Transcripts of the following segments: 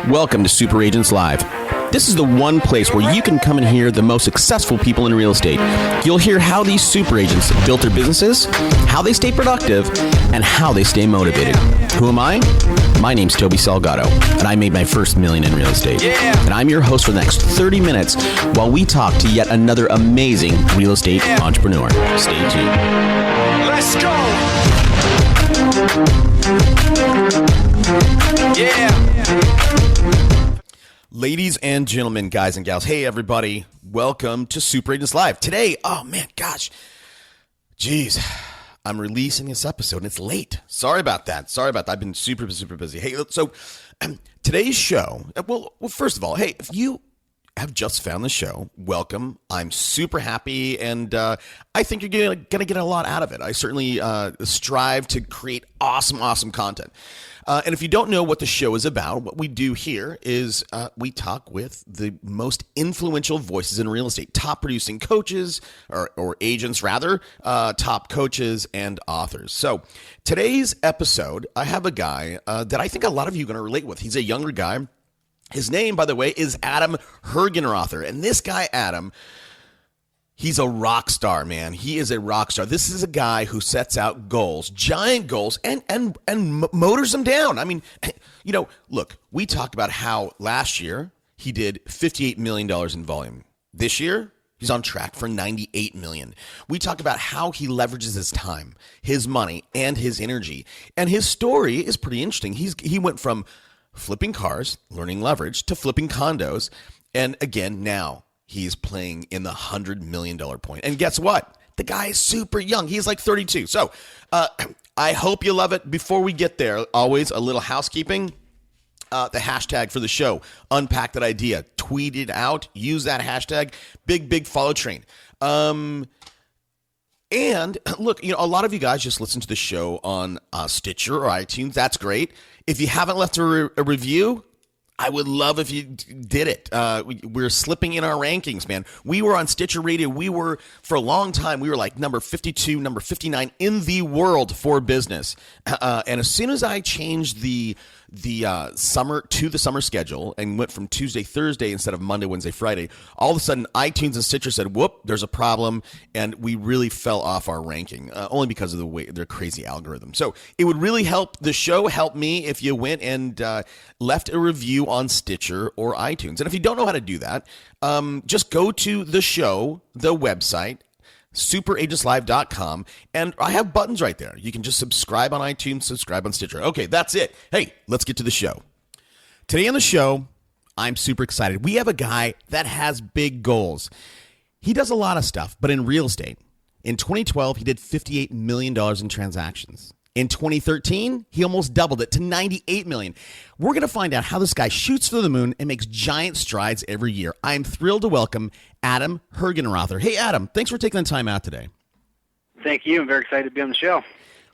Welcome to Super Agents Live. This is the one place where you can come and hear the most successful people in real estate. You'll hear how these super agents built their businesses, how they stay productive, and how they stay motivated. Who am I? My name's Toby Salgado, and I made my first $1 million in real estate. And I'm your host for the next 30 minutes while we talk to yet another amazing real estate entrepreneur. Stay tuned. Let's go! Yeah! Ladies and gentlemen, guys and gals, hey everybody, welcome to Super Agents Live. Today, oh man, gosh, geez, I'm releasing this episode and it's late. Sorry about that. I've been super busy. Hey, so today's show, well, first of all, hey, if you have just found the show, welcome. I'm super happy, and I think you're going to get a lot out of it. I certainly strive to create awesome content. And if you don't know what the show is about, what we do here is we talk with the most influential voices in real estate, top producing coaches or agents rather, top coaches and authors. So today's episode, I have a guy that I think a lot of you are going to relate with. He's a younger guy. His name, by the way, is Adam Hergenrother. And this guy, Adam, he's a rock star, man. He is a rock star. This is a guy who sets out goals, giant goals, and motors them down. I mean, you know, look, we talked about how last year he did $58 million in volume. This year, he's on track for $98 million. We talk about how he leverages his time, his money, and his energy. And his story is pretty interesting. He went from flipping cars, learning leverage, to flipping condos. And again, now he's playing in the $100 million point. And guess what? The guy is super young. He's like 32. So I hope you love it. Before we get there, always a little housekeeping. The hashtag for the show, unpack that idea, tweet it out, use that hashtag, big follow train. And look, you know, a lot of you guys just listen to the show on Stitcher or iTunes. That's great. If you haven't left a review, I would love if you did it. We're slipping in our rankings, man. We were on Stitcher Radio. We were, for a long time, we were like number 52, number 59 in the world for business. And as soon as I changed the summer schedule and went from Tuesday, Thursday instead of Monday, Wednesday, Friday, all of a sudden iTunes and Stitcher said, whoop, there's a problem. And we really fell off our ranking, only because of their crazy algorithm. So it would really help the show, help me if you went and left a review on Stitcher or iTunes. And if you don't know how to do that, just go to the show, the website, superagentslive.com, and I have buttons right there. You can just subscribe on iTunes, subscribe on Stitcher. Okay, that's it. Hey, let's get to the show. Today on the show, I'm super excited. We have a guy that has big goals. He does a lot of stuff, but in real estate. In 2012, he did $58 million in transactions. In 2013, he almost doubled it to $98 million. We're going to find out how this guy shoots for the moon and makes giant strides every year. I'm thrilled to welcome Adam Hergenrother. Hey, Adam, thanks for taking the time out today. Thank you. I'm very excited to be on the show.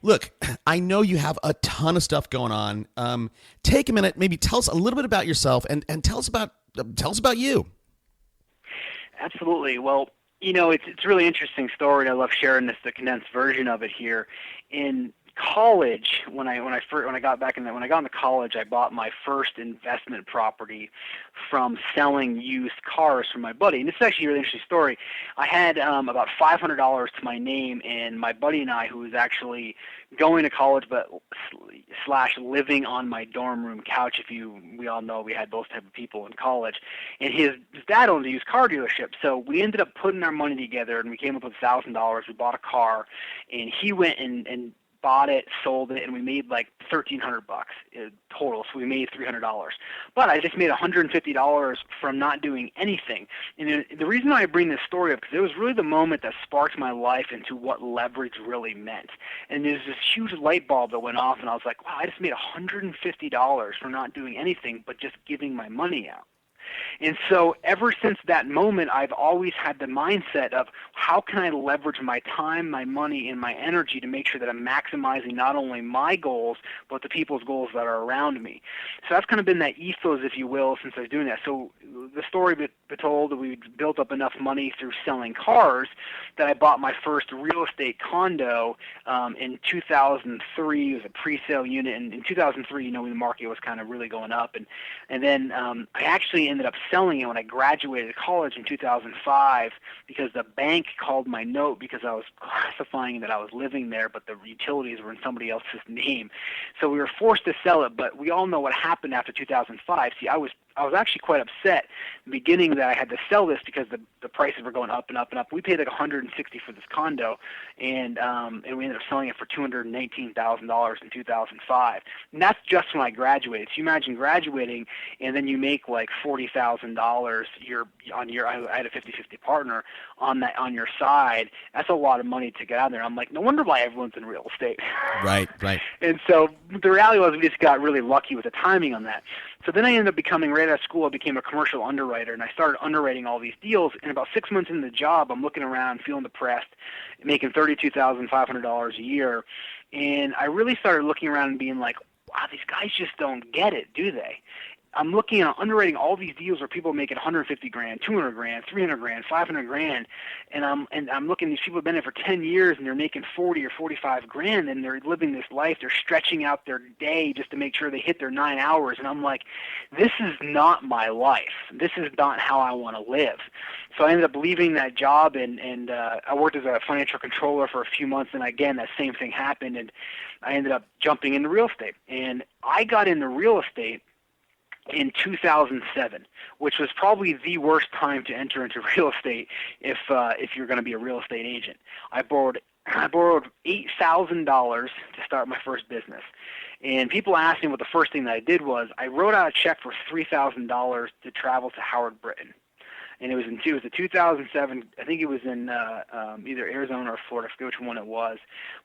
Look, I know you have a ton of stuff going on. Take a minute, maybe tell us a little bit about yourself and tell us about you. Absolutely. Well, you know, it's a really interesting story, and I love sharing the condensed version of it here. In college, when I got into college, I bought my first investment property from selling used cars from my buddy. And this is actually a really interesting story. I had about $500 to my name, and my buddy and I, who was actually going to college but / living on my dorm room couch, we all know we had those type of people in college, and his dad owned a used car dealership. So we ended up putting our money together, and we came up with $1,000. We bought a car, and he went and bought it, sold it, and we made like $1,300 total. So we made $300. But I just made $150 from not doing anything. And the reason I bring this story up, because it was really the moment that sparked my life into what leverage really meant. And there's this huge light bulb that went off, and I was like, wow, I just made $150 from not doing anything but just giving my money out. And so ever since that moment, I've always had the mindset of how can I leverage my time, my money, and my energy to make sure that I'm maximizing not only my goals, but the people's goals that are around me. So that's kind of been that ethos, if you will, since I was doing that. So the story be told that we built up enough money through selling cars that I bought my first real estate condo in 2003. It was a pre-sale unit, and in 2003, when the market was kind of really going up, and then I actually ended up selling it when I graduated college in 2005 because the bank called my note because I was classifying that I was living there, but the utilities were in somebody else's name. So we were forced to sell it, but we all know what happened after 2005. See, I was actually quite upset in the beginning that I had to sell this because the prices were going up and up and up. We paid like $160 for this condo, and we ended up selling it for $219,000 in 2005. And that's just when I graduated. So you imagine graduating and then you make like $40,000 I had a 50-50 partner on your side. That's a lot of money to get out there. I'm like, no wonder why everyone's in real estate. Right. And so the reality was we just got really lucky with the timing on that. So then I ended up becoming, right out of school, I became a commercial underwriter, and I started underwriting all these deals. And about 6 months into the job, I'm looking around, feeling depressed, making $32,500 a year. And I really started looking around and being like, wow, these guys just don't get it, do they? I'm looking at underwriting all these deals where people make it 150 grand, 200 grand, 300 grand, 500 grand, and I'm looking. These people have been there for 10 years and they're making 40 or 45 grand, and they're living this life. They're stretching out their day just to make sure they hit their 9 hours. And I'm like, this is not my life. This is not how I want to live. So I ended up leaving that job, and I worked as a financial controller for a few months. And again, that same thing happened, and I ended up jumping into real estate. And I got into real estate in 2007, which was probably the worst time to enter into real estate if you're going to be a real estate agent. I borrowed $8,000 to start my first business. And people asked me what the first thing that I did was I wrote out a check for $3,000 to travel to Howard, Britain. And it was the 2007, I think it was in either Arizona or Florida, I forget which one it was.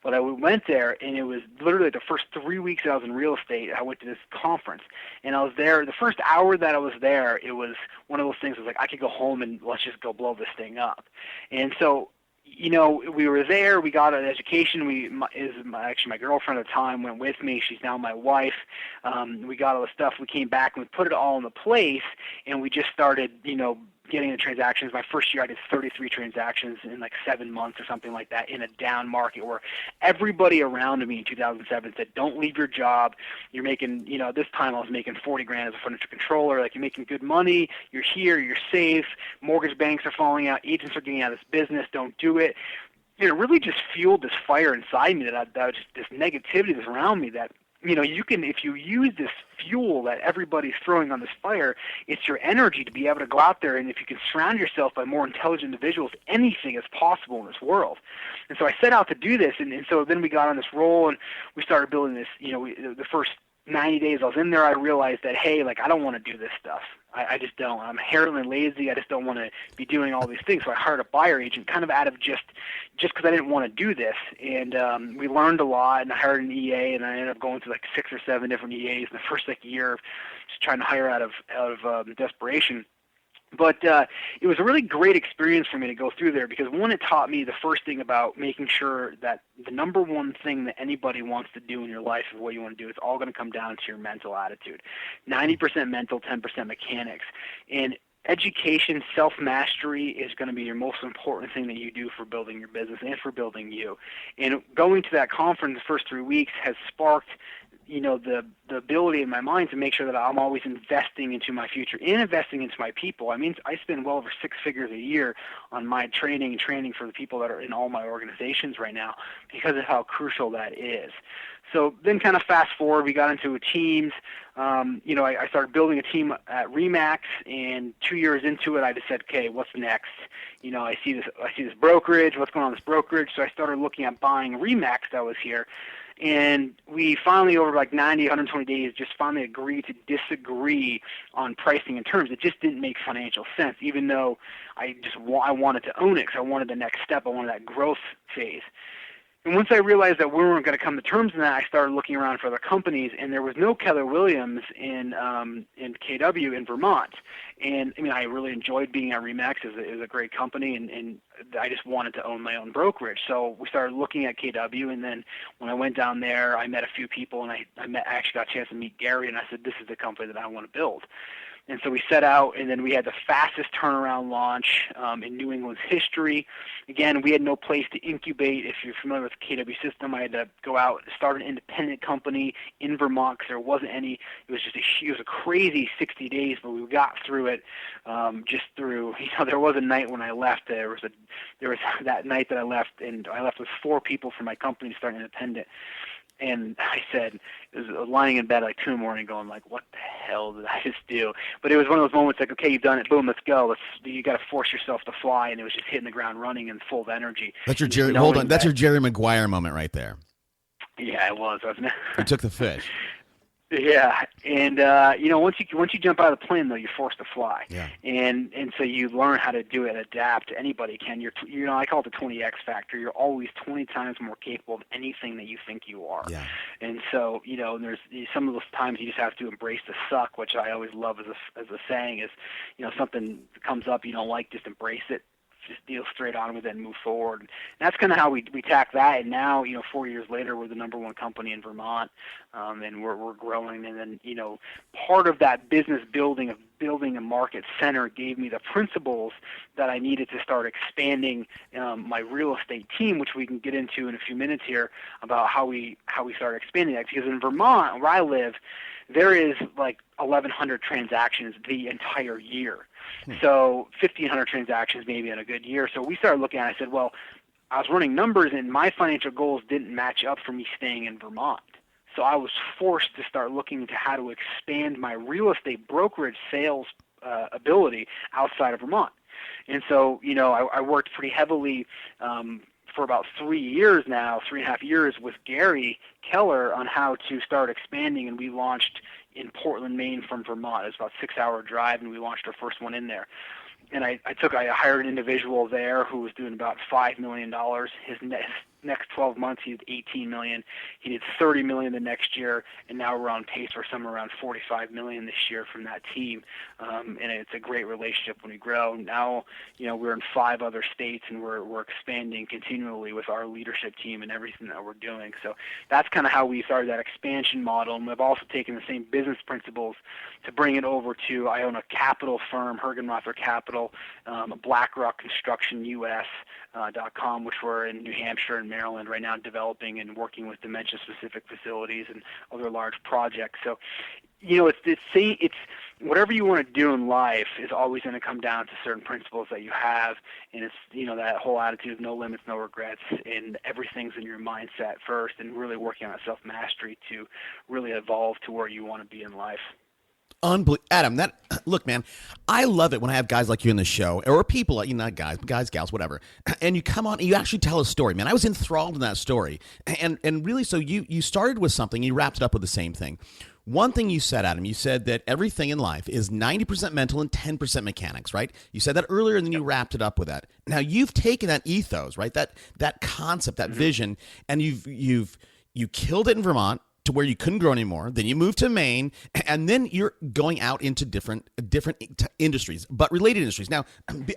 But I went there, and it was literally the first 3 weeks that I was in real estate, I went to this conference. And I was there, the first hour that I was there, it was one of those things, it was like I could go home and let's just go blow this thing up. And so, we were there, we got an education. Actually my girlfriend at the time went with me. She's now my wife. We got all the stuff. We came back and we put it all into place, and we just started, getting the transactions. My first year I did 33 transactions in like 7 months or something like that in a down market where everybody around me in 2007 said, don't leave your job. You're making, this time I was making 40 grand as a financial controller. Like, you're making good money. You're here. You're safe. Mortgage banks are falling out. Agents are getting out of this business. Don't do it. It really just fueled this fire inside me that just this negativity that's around me that, you can, if you use this fuel that everybody's throwing on this fire, it's your energy to be able to go out there, and if you can surround yourself by more intelligent individuals, anything is possible in this world. And so I set out to do this, and so then we got on this roll, and we started building this, the first 90 days I was in there, I realized that, hey, like, I don't want to do this stuff. I just don't. I'm inherently lazy. I just don't want to be doing all these things. So I hired a buyer agent kind of out of just because I didn't want to do this. And we learned a lot, and I hired an EA, and I ended up going through like 6 or 7 different EAs in the first year, just trying to hire out of desperation. But it was a really great experience for me to go through there because, one, it taught me the first thing about making sure that the number one thing that anybody wants to do in your life is what you want to do. It's all going to come down to your mental attitude. 90% mental, 10% mechanics. And education, self-mastery is going to be your most important thing that you do for building your business and for building you. And going to that conference the first 3 weeks has sparked the ability in my mind to make sure that I'm always investing into my future and investing into my people. I mean, I spend well over 6 figures a year on my training for the people that are in all my organizations right now because of how crucial that is. So then kind of fast forward, we got into teams. I started building a team at Remax, and 2 years into it, I just said, okay, what's next? I see this brokerage. What's going on with this brokerage? So I started looking at buying Remax that was here. And we finally, over like 90, 120 days, just finally agreed to disagree on pricing and terms. It just didn't make financial sense, even though I wanted to own it because I wanted the next step. I wanted that growth phase. And once I realized that we weren't going to come to terms in that, I started looking around for other companies, and there was no Keller Williams in KW in Vermont. And I mean, I really enjoyed being at Remax. It was a great company, and I just wanted to own my own brokerage. So we started looking at KW, and then when I went down there, I met a few people, and I actually got a chance to meet Gary, and I said, this is the company that I want to build. And so we set out, and then we had the fastest turnaround launch in New England's history. Again, we had no place to incubate. If you're familiar with the KW system, I had to go out and start an independent company in Vermont because there wasn't any. It was just a crazy 60 days, but we got through it just through. There was a night when I left. There was that night that I left, and I left with 4 people from my company to start independent. And I said, I was lying in bed like 2 in the morning going like, what the hell did I just do? But it was one of those moments like, okay, you've done it. Boom, let's go. You got to force yourself to fly. And it was just hitting the ground running and full of energy. That's your Jerry. Hold on. That's your Jerry Maguire moment right there. Yeah, it was, wasn't it? You took the fish. Yeah, and once you jump out of the plane, though, you're forced to fly. Yeah. And so you learn how to do it, adapt. Anybody can. I call it the 20X factor. You're always 20 times more capable of anything that you think you are. Yeah. And so there's some of those times you just have to embrace the suck, which I always love as a saying is, something comes up you don't like, just embrace it. Just deal straight on with it and move forward. And that's kind of how we tack that. And now, 4 years later, we're the number 1 company in Vermont, and we're growing. And then, part of that business building of building a market center gave me the principles that I needed to start expanding my real estate team, which we can get into in a few minutes here about how we started expanding that. Because in Vermont, where I live, there is like 1,100 transactions the entire year. So 1,500 transactions maybe in a good year. So we started looking at it. I said, well, I was running numbers, and my financial goals didn't match up for me staying in Vermont. So I was forced to start looking into how to expand my real estate brokerage sales ability outside of Vermont. And so, I worked pretty heavily for about 3 years now, 3.5 years with Gary Keller on how to start expanding, and we launched in Portland, Maine from Vermont. It was about a 6-hour drive, and we launched our first one in there. And I hired an individual there who was doing about $5 million. His next 12 months, he did $18 million. He did $30 million the next year, and now we're on pace for somewhere around $45 million this year from that team. And it's a great relationship when we grow. Now, we're in 5 other states, and we're expanding continually with our leadership team and everything that we're doing. So that's kind of how we started that expansion model. And we've also taken the same business principles to bring it over to, I own a capital firm, Hergenrother Capital, BlackRock Construction US.com, which we're in New Hampshire and Maryland right now developing and working with dementia-specific facilities and other large projects. So, it's whatever you want to do in life is always going to come down to certain principles that you have, and it's that whole attitude of no limits, no regrets, and everything's in your mindset first, and really working on self-mastery to really evolve to where you want to be in life. Adam, look, man, I love it when I have guys like you in the show, or people like not guys, gals, whatever, and you come on and you actually tell a story, man. I was enthralled in that story, and really, so you started with something, you wrapped it up with the same thing. One thing you said, Adam, you said that everything in life is 90% mental and 10% mechanics, right? You said that earlier, and then you wrapped it up with that. Now you've taken that ethos, right? That concept, that vision, and you killed it in Vermont to where you couldn't grow anymore. Then you moved to Maine, and then you're going out into different industries, but related industries. Now,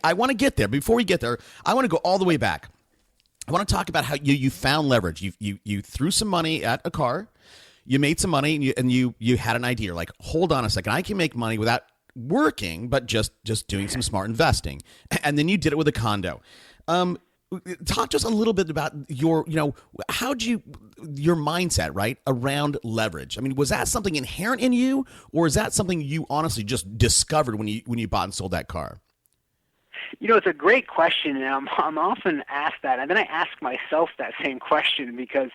I want to get there. Before we get there, I want to go all the way back. I want to talk about how you found leverage. You threw some money at a car, you made some money, and you had an idea. Like, hold on a second, I can make money without working, but just doing some smart investing. And then you did it with a condo. Talk to us a little bit about your mindset, right, around leverage. I mean, was that something inherent in you, or is that something you honestly just discovered when you bought and sold that car? It's a great question, and I'm often asked that, and then I ask myself that same question because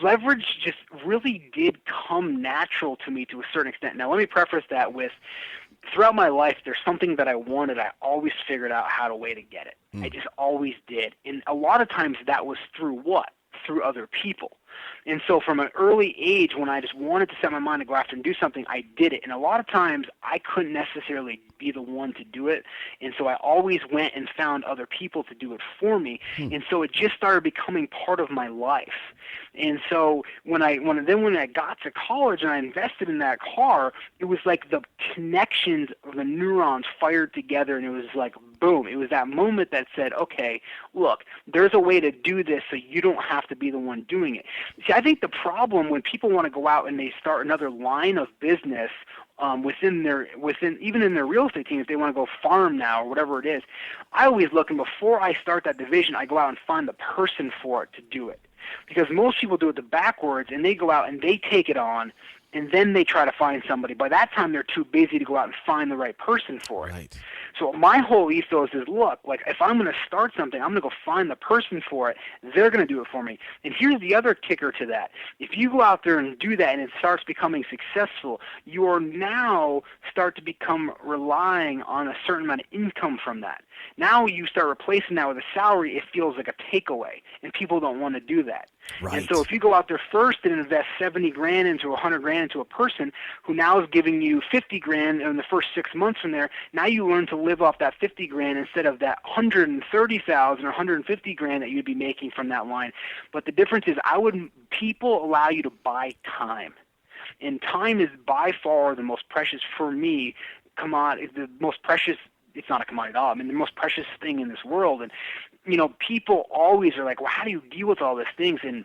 leverage just really did come natural to me to a certain extent. Now, let me preface that with, throughout my life, there's something that I wanted. I always figured out how to way to get it. I just always did. And a lot of times that was through what? Through other people. And so from an early age, when I just wanted to set my mind to go after and do something, I did it. And a lot of times I couldn't necessarily be the one to do it. And so I always went and found other people to do it for me. And so it just started becoming part of my life. And so when I got to college and I invested in that car, it was like the connections of the neurons fired together, and it was like, boom. It was that moment that said, okay, look, there's a way to do this so you don't have to be the one doing it. See, I think the problem when people want to go out and they start another line of business within even in their real estate team, if they want to go farm now or whatever it is, I always look, and before I start that division, I go out and find the person for it to do it. Because most people do it the backwards, and they go out and they take it on, and then they try to find somebody. By that time, they're too busy to go out and find the right person for it. Right. So my whole ethos is, look, like if I'm going to start something, I'm going to go find the person for it. They're going to do it for me. And here's the other kicker to that. If you go out there and do that and it starts becoming successful, you are now start to become relying on a certain amount of income from that. Now you start replacing that with a salary, it feels like a takeaway, and people don't want to do that. Right. And so if you go out there first and invest 70 grand into 100 grand into a person who now is giving you 50 grand in the first 6 months from there, now you learn to live off that 50 grand instead of that 130,000 or 150 grand that you'd be making from that line. But the difference is people allow you to buy time. And time is by far the most precious for me the most precious. It's not a commodity at all. I mean, the most precious thing in this world. And, people always are like, well, how do you deal with all these things? And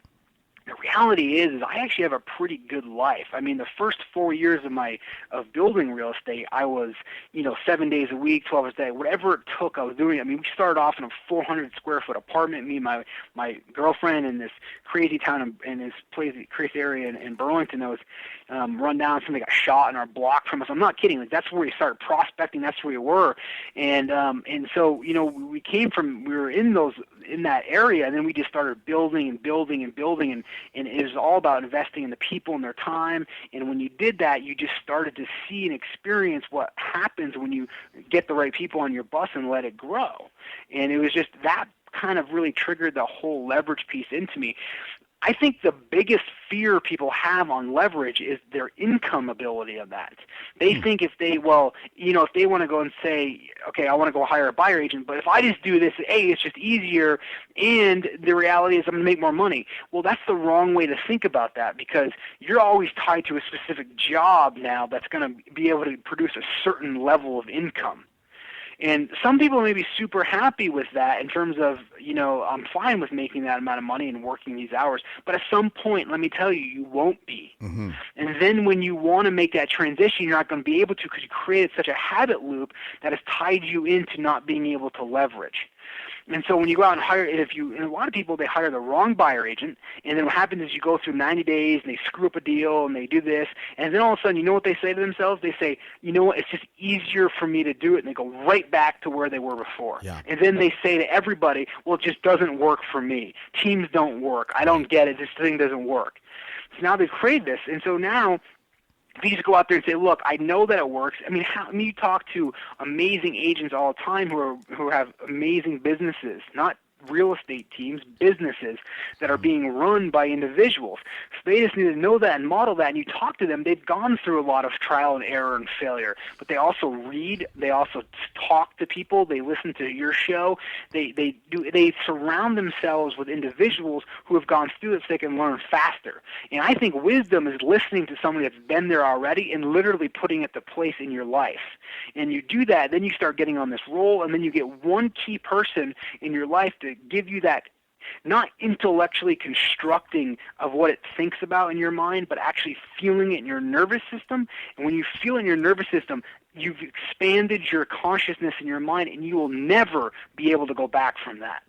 the reality is I actually have a pretty good life. I mean, the first 4 years of building real estate, I was, 7 days a week, 12 hours a day, whatever it took, I was doing it. I mean, we started off in a 400 square foot apartment, me and my girlfriend in this crazy town in this crazy area in Burlington that was run down. Somebody got shot in our block from us. I'm not kidding. Like, that's where we started prospecting. That's where we were. And so, we were in that area, and then we just started building and building and building, and it was all about investing in the people and their time. And when you did that, you just started to see and experience what happens when you get the right people on your bus and let it grow. And it was just that kind of really triggered the whole leverage piece into me. I think the biggest fear people have on leverage is their income ability of that. They think if they want to go and say, okay, I want to go hire a buyer agent, but if I just do this, it's just easier, and the reality is I'm going to make more money. Well, that's the wrong way to think about that, because you're always tied to a specific job now that's going to be able to produce a certain level of income. And some people may be super happy with that in terms of, I'm fine with making that amount of money and working these hours. But at some point, let me tell you, you won't be. Mm-hmm. And then when you want to make that transition, you're not going to be able to, because you created such a habit loop that has tied you into not being able to leverage. And so when you go out and hire, and a lot of people, they hire the wrong buyer agent, and then what happens is you go through 90 days, and they screw up a deal, and they do this, and then all of a sudden, you know what they say to themselves? They say, you know what, it's just easier for me to do it, and they go right back to where they were before. Yeah. And then they say to everybody, well, it just doesn't work for me. Teams don't work. I don't get it. This thing doesn't work. So now they've created this, and so now, if you just go out there and say, look, I know that it works. I mean, you talk to amazing agents all the time who have amazing businesses, not real estate teams, businesses that are being run by individuals. So they just need to know that and model that. And you talk to them, they've gone through a lot of trial and error and failure, but they also read, they also talk to people, they listen to your show, they surround themselves with individuals who have gone through it so they can learn faster. And I think wisdom is listening to somebody that's been there already and literally putting it to place in your life. And you do that, then you start getting on this roll, and then you get one key person in your life to give you that, not intellectually constructing of what it thinks about in your mind, but actually feeling it in your nervous system. And when you feel it in your nervous system, you've expanded your consciousness in your mind, and you will never be able to go back from that.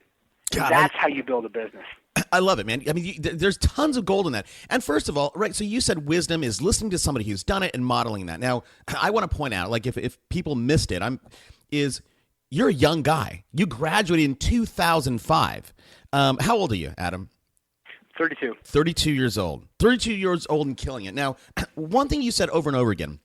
God, that's how you build a business. I love it, man. I mean, there's tons of gold in that. And first of all, right, so you said wisdom is listening to somebody who's done it and modeling that. Now, I want to point out, like, if people missed it, you're a young guy. You graduated in 2005. How old are you, Adam? 32. 32 years old. 32 years old and killing it. Now, one thing you said over and over again,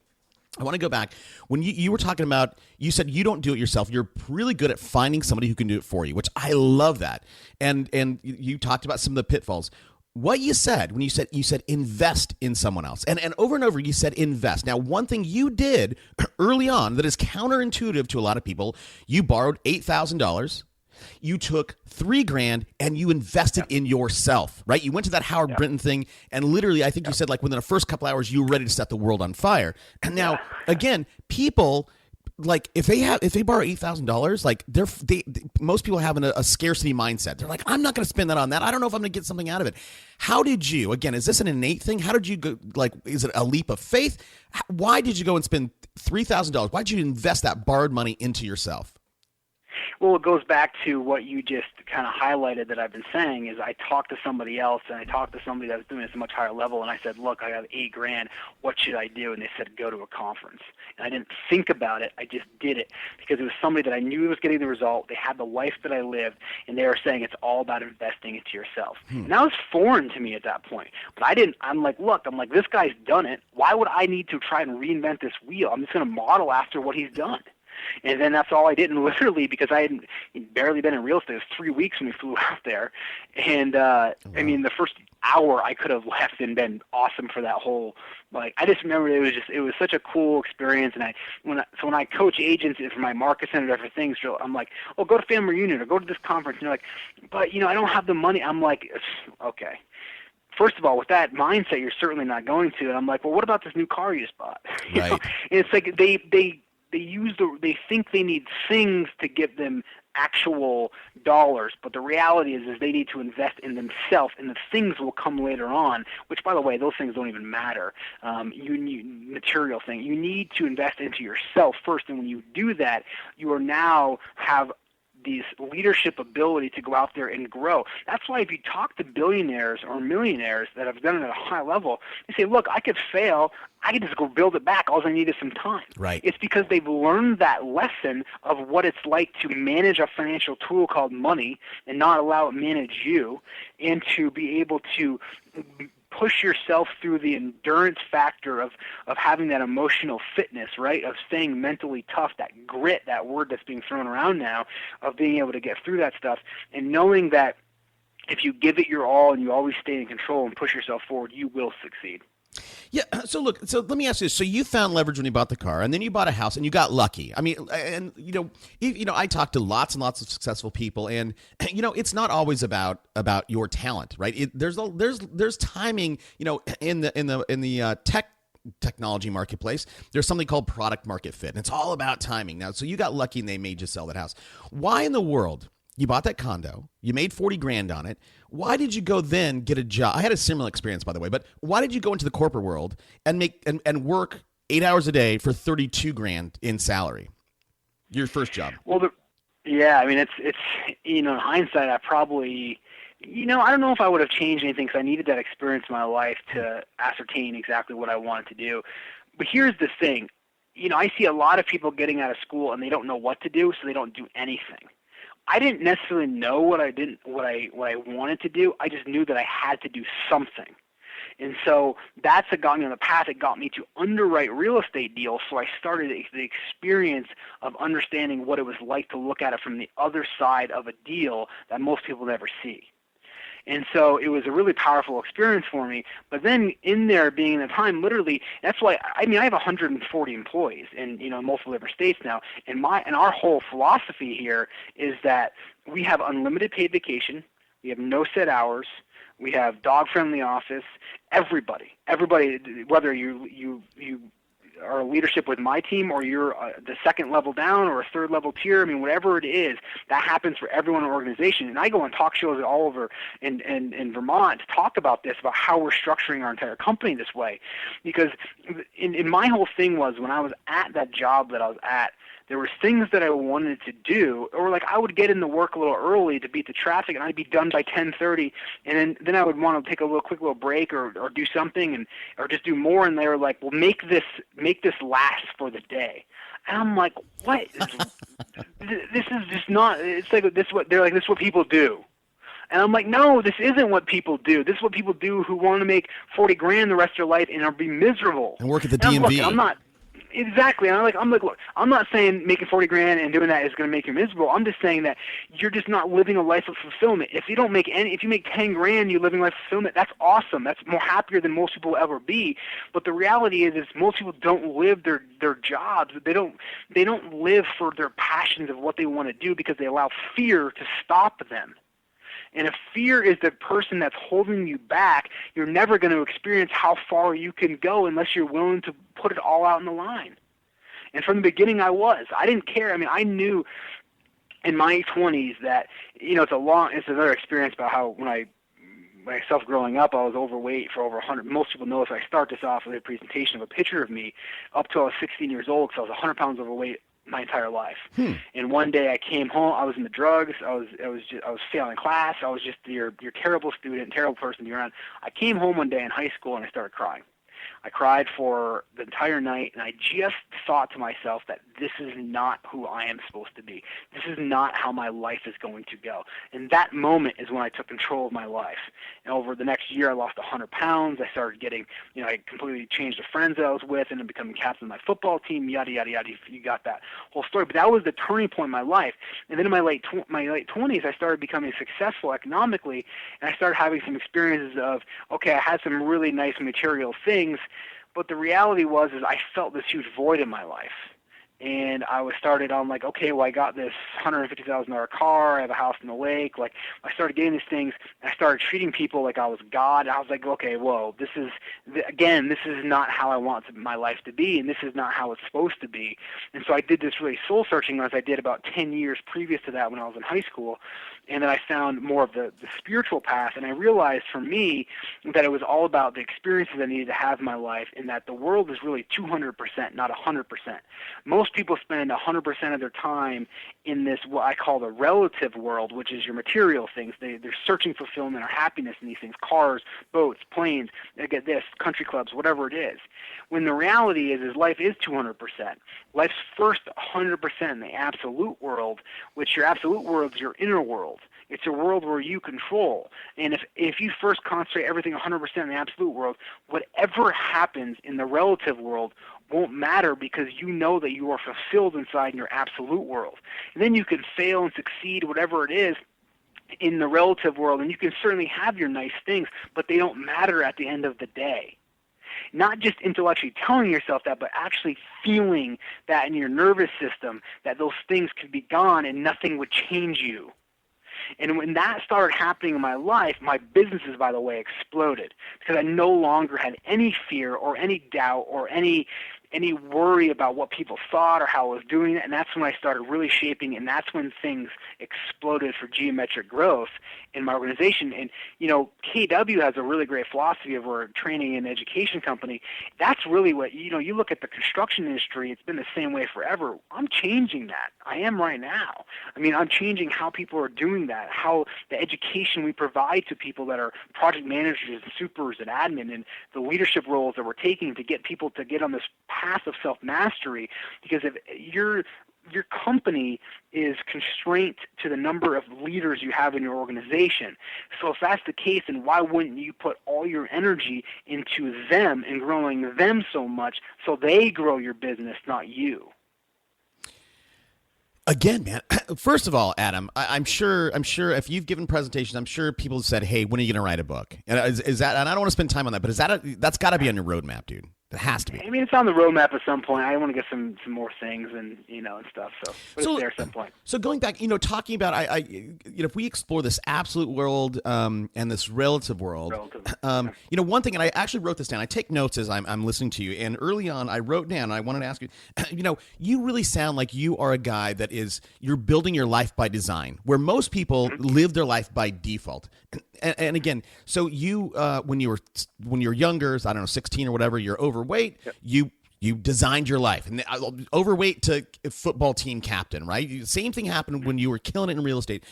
I want to go back. When you were talking about, you said you don't do it yourself. You're really good at finding somebody who can do it for you, which I love that. And you talked about some of the pitfalls. what you said when you said invest in someone else, and over you said invest. Now, one thing you did early on that is counterintuitive to a lot of people, you borrowed $8,000. You took $3,000 and you invested in yourself, right? You went to that Howard Brinton thing, and literally, I think you said like within the first couple hours, you were ready to set the world on fire. And now, again, people like if they borrow $8,000, like most people have a scarcity mindset. They're like, I'm not going to spend that on that. I don't know if I'm going to get something out of it. How did you? Again, is this an innate thing? How did you go? Like, is it a leap of faith? Why did you go and spend $3,000? Why did you invest that borrowed money into yourself? Well, it goes back to what you just kind of highlighted that I've been saying is I talked to somebody else, and I talked to somebody that was doing this at a much higher level, and I said, look, I have $8,000. What should I do? And they said, go to a conference. And I didn't think about it. I just did it because it was somebody that I knew was getting the result. They had the life that I lived, and they were saying it's all about investing into yourself. And that was foreign to me at that point. But I'm like, this guy's done it. Why would I need to try and reinvent this wheel? I'm just going to model after what he's done. And then that's all I did, and literally because I hadn't barely been in real estate. It was 3 weeks when we flew out there, and I mean the first hour I could have left and been awesome for that whole. Like I just remember it was such a cool experience, and when I coach agents for my market center for things, I'm like, oh, go to family reunion or go to this conference, and they're like, but I don't have the money. I'm like, okay. First of all, with that mindset, you're certainly not going to. And I'm like, well, what about this new car you just bought? Right. And it's like they think they need things to give them actual dollars, but the reality is they need to invest in themselves, and the things will come later on, which, by the way, those things don't even matter. You need material thing. You need to invest into yourself first, and when you do that, you are now have these leadership ability to go out there and grow. That's why if you talk to billionaires or millionaires that have done it at a high level, they say, look, I could fail. I could just go build it back. All I need is some time. Right. It's because they've learned that lesson of what it's like to manage a financial tool called money and not allow it manage you, and to be able to push yourself through the endurance factor of having that emotional fitness, right, of staying mentally tough, that grit, that word that's being thrown around now, of being able to get through that stuff, and knowing that if you give it your all and you always stay in control and push yourself forward, you will succeed. Yeah. So let me ask you this. So you found leverage when you bought the car, and then you bought a house, and you got lucky. I mean, and I talked to lots and lots of successful people, and it's not always about your talent, right? There's timing. In the technology marketplace, there's something called product market fit, and it's all about timing. Now, so you got lucky, and they made you sell that house. Why in the world? You bought that condo, you made $40,000 on it. Why did you go then get a job? I had a similar experience, by the way, but why did you go into the corporate world and make and work 8 hours a day for $32,000 in salary? Your first job. Well, I mean, it's in hindsight, I probably, I don't know if I would have changed anything because I needed that experience in my life to ascertain exactly what I wanted to do. But here's the thing, I see a lot of people getting out of school and they don't know what to do, so they don't do anything. I didn't necessarily know what I wanted to do. I just knew that I had to do something. And so that's what got me on the path. It got me to underwrite real estate deals. So I started the experience of understanding what it was like to look at it from the other side of a deal that most people never see. And so it was a really powerful experience for me. But then in there being in the time, literally, that's why, I have 140 employees in, multiple different states now. And our whole philosophy here is that we have unlimited paid vacation. We have no set hours. We have dog-friendly office. Everybody, whether you are leadership with my team or you're the second level down or a third level tier, whatever it is, that happens for everyone in the organization. And I go on talk shows all over in Vermont to talk about this, about how we're structuring our entire company this way. Because in my whole thing was when I was at that job that I was at, there were things that I wanted to do, or like I would get into work a little early to beat the traffic, and I'd be done by 10:30, and then I would want to take a quick little break or do something or just do more. And they were like, "Well, make this last for the day." And I'm like, "What? This is just not." It's like this is what they're like. This is what people do. And I'm like, no, this isn't what people do. This is what people do who want to make $40,000 the rest of their life and are be miserable. And work at the DMV. I'm not. Exactly. And I'm like, look, I'm not saying making 40 grand and doing that is going to make you miserable. I'm just saying that you're just not living a life of fulfillment. If you make 10 grand, you're living a life of fulfillment. That's awesome. That's more happier than most people will ever be. But the reality is most people don't live their jobs. They don't live for their passions of what they want to do because they allow fear to stop them. And if fear is the person that's holding you back, you're never going to experience how far you can go unless you're willing to put it all out in the line. And from the beginning, I didn't care. I mean, I knew in my 20s that, it's another experience about how myself growing up, I was overweight for over 100. Most people know this. I start this off with a presentation of a picture of me up till I was 16 years old, because I was 100 pounds overweight my entire life. And one day I came home. I was in the drugs. I was failing class. I was just your terrible student, terrible person you're around. I came home one day in high school and I started crying. I cried for the entire night, and I just thought to myself that this is not who I am supposed to be. This is not how my life is going to go. And that moment is when I took control of my life. And over the next year, I lost 100 pounds. I started getting, I completely changed the friends I was with, and becoming captain of my football team, yada, yada, yada. You got that whole story. But that was the turning point in my life. And then in my late 20s, I started becoming successful economically, and I started having some experiences of, okay, I had some really nice material things, but the reality was I felt this huge void in my life. And I started on like, okay, well, I got this $150,000 car, I have a house in the lake. Like, I started getting these things, and I started treating people like I was God. I was like, okay, whoa, this is not how I want my life to be, and this is not how it's supposed to be. And so I did this really soul searching, as I did about 10 years previous to that when I was in high school. And then I found more of the spiritual path, and I realized for me that it was all about the experiences I needed to have in my life, and that the world is really 200%, not 100%. Most people spend 100% of their time in this, what I call the relative world, which is your material things. They're searching fulfillment or happiness in these things: cars, boats, planes, they get this, country clubs, whatever it is. When the reality is life is 200%. Life's first 100% in the absolute world, which your absolute world is your inner world. It's a world where you control. And if you first concentrate everything 100% in the absolute world, whatever happens in the relative world won't matter, because you know that you are fulfilled inside in your absolute world. And then you can fail and succeed, whatever it is, in the relative world, and you can certainly have your nice things, but they don't matter at the end of the day. Not just intellectually telling yourself that, but actually feeling that in your nervous system, that those things could be gone and nothing would change you. And when that started happening in my life, my businesses, by the way, exploded, because I no longer had any fear or any doubt or any worry about what people thought or how I was doing it. And that's when I started really shaping, and that's when things exploded for geometric growth in my organization. And, KW has a really great philosophy of we're a training and education company. That's really what, you look at the construction industry, it's been the same way forever. I'm changing that. I am right now. I mean, I'm changing how people are doing that, how the education we provide to people that are project managers and supers and admin, and the leadership roles that we're taking to get people to get on this path of self-mastery. Because if your company is constrained to the number of leaders you have in your organization. So if that's the case, then why wouldn't you put all your energy into them and growing them so much so they grow your business, not you? Again, man, first of all, Adam, I'm sure if you've given presentations, I'm sure people have said, hey, when are you going to write a book? And is that, and I don't want to spend time on that, but that's got to be on your roadmap, dude. It has to be. I mean, it's on the roadmap at some point. I want to get some more things and and stuff. So it's there at some point. So going back, talking about if we explore this absolute world and this relative world, one thing, and I actually wrote this down. I take notes as I'm listening to you, and early on I wrote down. And I wanted to ask you, you really sound like you are a guy that you're building your life by design, where most people live their life by default. And again, so you when you were younger, I don't know, 16 or whatever, you're overweight. Yep. You designed your life, and overweight to football team captain, right? Same thing happened when you were killing it in real estate.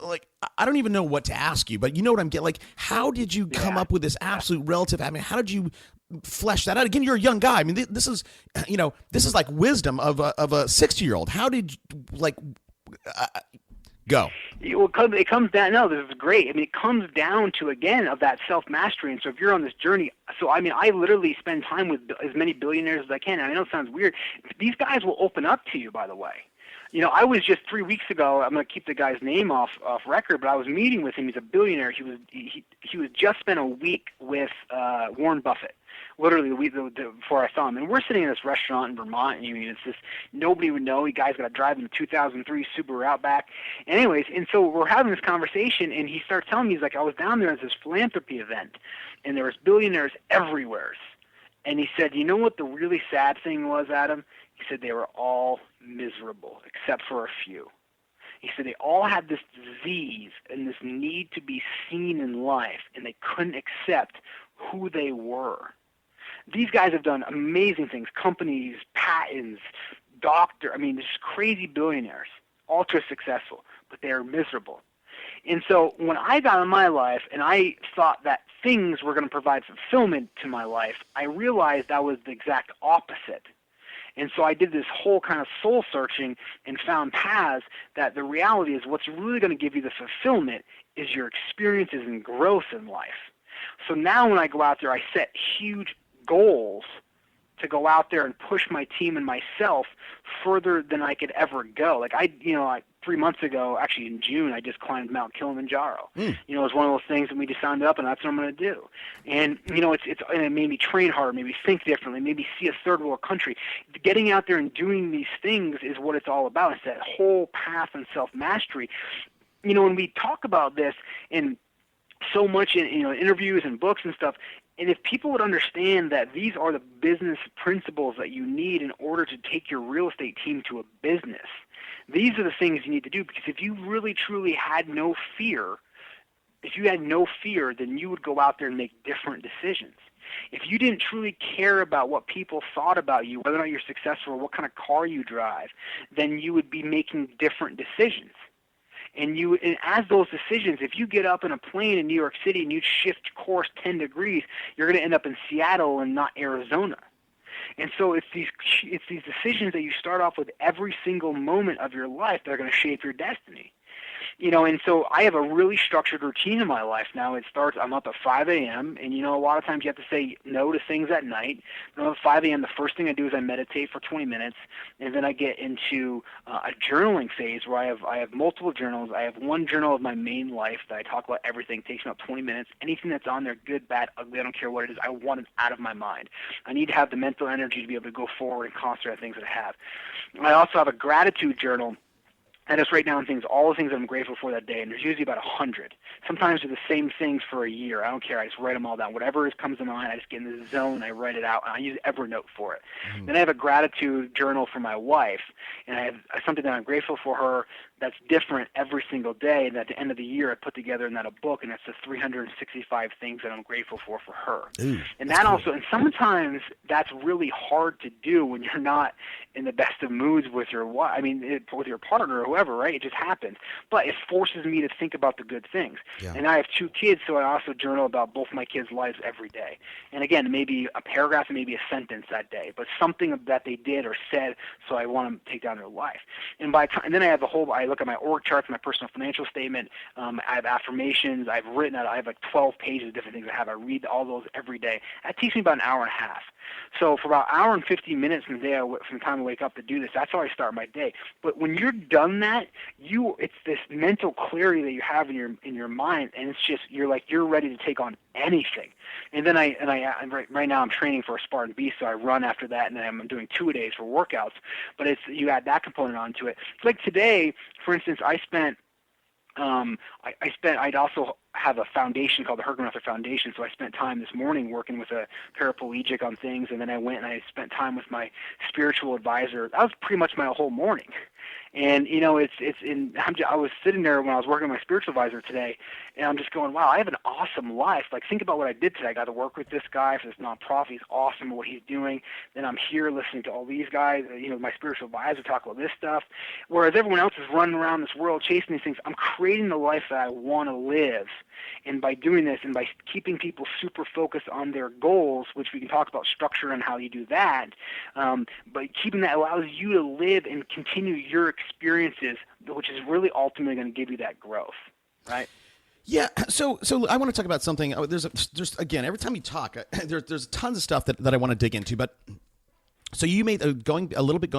Like, I don't even know what to ask you, but you know what I'm getting. Like, how did you come up with this absolute relative? I mean, how did you flesh that out? Again, you're a young guy. I mean, this is like wisdom of a 60-year-old. How did Go. It comes down. No, this is great. I mean, it comes down to, again, of that self-mastery. And so if you're on this journey, so I mean, I literally spend time with as many billionaires as I can. And I know it sounds weird. These guys will open up to you, by the way. I was just 3 weeks ago. I'm going to keep the guy's name off record, but I was meeting with him. He's a billionaire. He was just spent a week with Warren Buffett. Literally the week before I saw him, and we're sitting in this restaurant in Vermont. And, it's just nobody would know. You guys got to drive in a 2003 Subaru Outback. Anyways, and so we're having this conversation, and he starts telling me, he's like, I was down there at this philanthropy event, and there was billionaires everywhere. And he said, you know what the really sad thing was, Adam? He said they were all miserable except for a few. He said they all had this disease and this need to be seen in life, and they couldn't accept who they were. These guys have done amazing things, companies, patents, just crazy billionaires, ultra successful, but they are miserable. And so when I got in my life and I thought that things were going to provide fulfillment to my life, I realized that was the exact opposite. And so I did this whole kind of soul searching and found paths that the reality is what's really going to give you the fulfillment is your experiences and growth in life. So now when I go out there, I set huge goals to go out there and push my team and myself further than I could ever go. Like 3 months ago, actually in June, I just climbed Mount Kilimanjaro. It was one of those things, and we just signed up, and that's what I'm going to do. And and it made me train harder, made me think differently, made me see a third world country. Getting out there and doing these things is what it's all about. It's that whole path and self mastery. When we talk about this in so much in interviews and books and stuff. And if people would understand that these are the business principles that you need in order to take your real estate team to a business, these are the things you need to do. Because if you really truly had no fear, then you would go out there and make different decisions. If you didn't truly care about what people thought about you, whether or not you're successful or what kind of car you drive, then you would be making different decisions. And as those decisions, if you get up in a plane in New York City and you shift course 10 degrees, you're going to end up in Seattle and not Arizona. And so it's these decisions that you start off with every single moment of your life that are going to shape your destiny. And so I have a really structured routine in my life now. I'm up at 5 a.m., and a lot of times you have to say no to things at night. But at 5 a.m., the first thing I do is I meditate for 20 minutes, and then I get into a journaling phase where I have multiple journals. I have one journal of my main life that I talk about everything. It takes me about 20 minutes. Anything that's on there, good, bad, ugly, I don't care what it is, I want it out of my mind. I need to have the mental energy to be able to go forward and concentrate on things that I have. I also have a gratitude journal. I just write down all the things I'm grateful for that day, and there's usually about 100. Sometimes they're the same things for a year. I don't care. I just write them all down. Whatever comes to mind, I just get in the zone, I write it out, and I use Evernote for it. Then I have a gratitude journal for my wife, and I have something that I'm grateful for her that's different every single day, and at the end of the year I put together in that a book, and that's the 365 things that I'm grateful for her. Ooh, and that also, and sometimes that's really hard to do when you're not in the best of moods with your wife. With your partner or whoever, right? It just happens. But it forces me to think about the good things. Yeah. And I have 2 kids, so I also journal about both my kids' lives every day. And again, maybe a paragraph and maybe a sentence that day, but something that they did or said, so I want to take down their life. And then I have I look at my org charts, my personal financial statement. I have affirmations. I have like 12 pages of different things I have. I read all those every day. That takes me about an hour and a half. So for about an hour and 50 minutes from the day from the time I wake up to do this, that's how I start my day. But when you're done that, it's this mental clarity that you have in your mind, and it's just you're ready to take on anything. And then right now I'm training for a Spartan Beast, so I run after that, and then I'm doing 2-a-days for workouts. But you add that component onto it. It's like today, for instance, I'd also have a foundation called the Hergenrother Foundation, so I spent time this morning working with a paraplegic on things, and then I went and I spent time with my spiritual advisor. That was pretty much my whole morning. And I was sitting there when I was working with my spiritual advisor today, and I'm just going, wow, I have an awesome life. Like, think about what I did today. I got to work with this guy for this nonprofit. He's awesome at what he's doing. Then I'm here listening to all these guys. My spiritual advisor talk about this stuff. Whereas everyone else is running around this world chasing these things, I'm creating the life that I want to live. And by doing this and by keeping people super focused on their goals, which we can talk about structure and how you do that, but keeping that allows you to live and continue your experiences, which is really ultimately going to give you that growth, right? Yeah, so I want to talk about something. There's again, every time you talk, there's tons of stuff that I want to dig into. But so you made going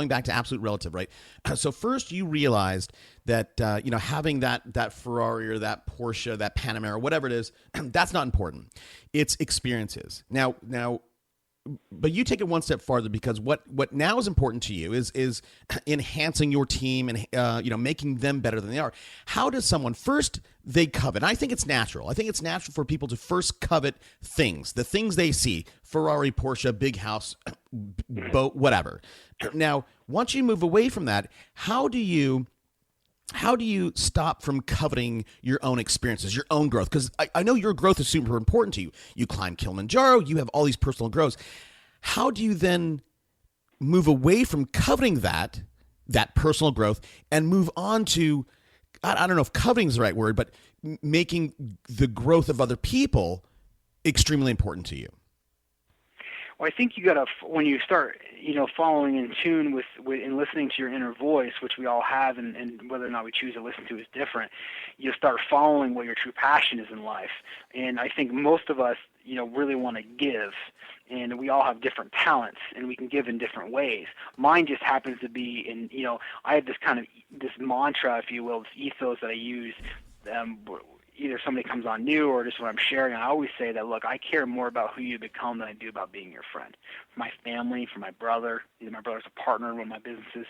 back to absolute relative, right? So first you realized that having that Ferrari or that Porsche, that Panamera, whatever it is, that's not important. It's experiences. Now. But you take it one step farther, because what now is important to you is enhancing your team and making them better than they are. How does someone first they covet? And I think it's natural. I think it's natural for people to first covet things, the things they see: Ferrari, Porsche, big house, boat, whatever. Now, once you move away from that, how do you stop from coveting your own experiences, your own growth? Because I know your growth is super important to you. You climb Kilimanjaro, you have all these personal growths. How do you then move away from coveting that personal growth and move on to, I don't know if coveting is the right word, but making the growth of other people extremely important to you? Well, I think you got to, when you start, following in tune with and listening to your inner voice, which we all have, and whether or not we choose to listen to is different. You start following what your true passion is in life. And I think most of us, really want to give, and we all have different talents, and we can give in different ways. Mine just happens to be I have this mantra, if you will, this ethos that I use. Either somebody comes on new or just what I'm sharing, I always say that, look, I care more about who you become than I do about being your friend. For my family, for my brother, either my brother's a partner in one of my businesses,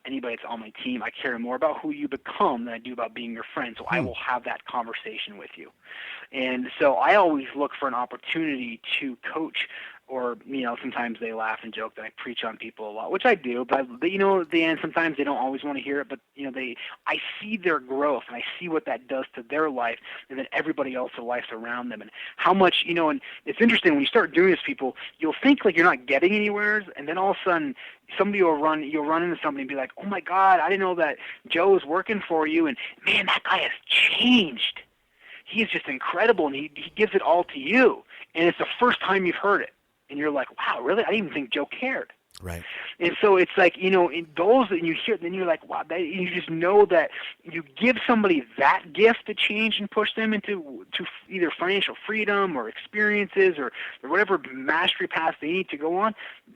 anybody that's on my team, I care more about who you become than I do about being your friend. So I will have that conversation with you. And so I always look for an opportunity to coach, or, sometimes they laugh and joke that I preach on people a lot, which I do, but at the end, sometimes they don't always want to hear it, but, I see their growth, and I see what that does to their life, and then everybody else's life around them, and how much, and it's interesting, when you start doing this, people, you'll think like you're not getting anywhere, and then all of a sudden, you'll run into somebody and be like, oh my God, I didn't know that Joe was working for you, and man, that guy has changed. He's just incredible, and he gives it all to you, and it's the first time you've heard it. And you're like, wow, really? I didn't even think Joe cared. Right. And so it's like, in those, and you hear it, then you're like, wow, you just know that you give somebody that gift to change and push them into either financial freedom or experiences or whatever mastery path they need to go on.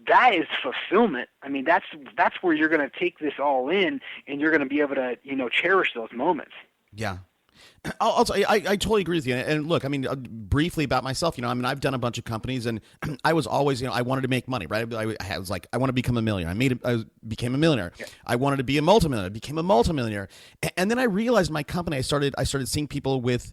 That is fulfillment. I mean, that's where you're going to take this all in, and you're going to be able to, cherish those moments. Yeah. I totally agree with you. And look, briefly about myself, I've done a bunch of companies, and I was always, I wanted to make money, right? I was like, I want to become a millionaire. I became a millionaire. Yeah. I wanted to be a multimillionaire, became a multimillionaire. And then I realized in my company, I started seeing people with,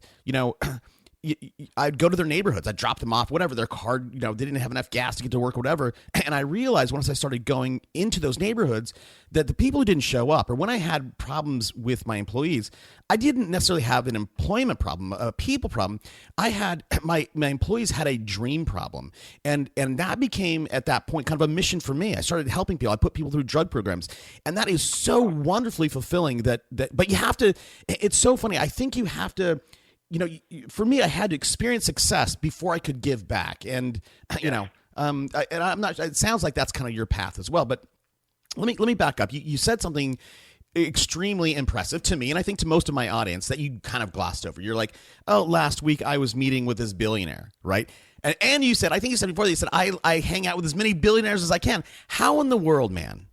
I'd go to their neighborhoods, I'd drop them off, whatever, their car, they didn't have enough gas to get to work, whatever. And I realized once I started going into those neighborhoods that the people who didn't show up, or when I had problems with my employees, I didn't necessarily have an employment problem, a people problem. I had, my employees had a dream problem. And that became, at that point, kind of a mission for me. I started helping people. I put people through drug programs. And that is so wonderfully fulfilling but you have to, it's so funny. I think you have to, for me, I had to experience success before I could give back. And, and I'm not, it sounds like that's kind of your path as well, but let me back up. You said something extremely impressive to me, and I think to most of my audience, that you kind of glossed over. You're like, oh, last week I was meeting with this billionaire, right? And you said, I think you said before, you said, I hang out with as many billionaires as I can. How in the world, man,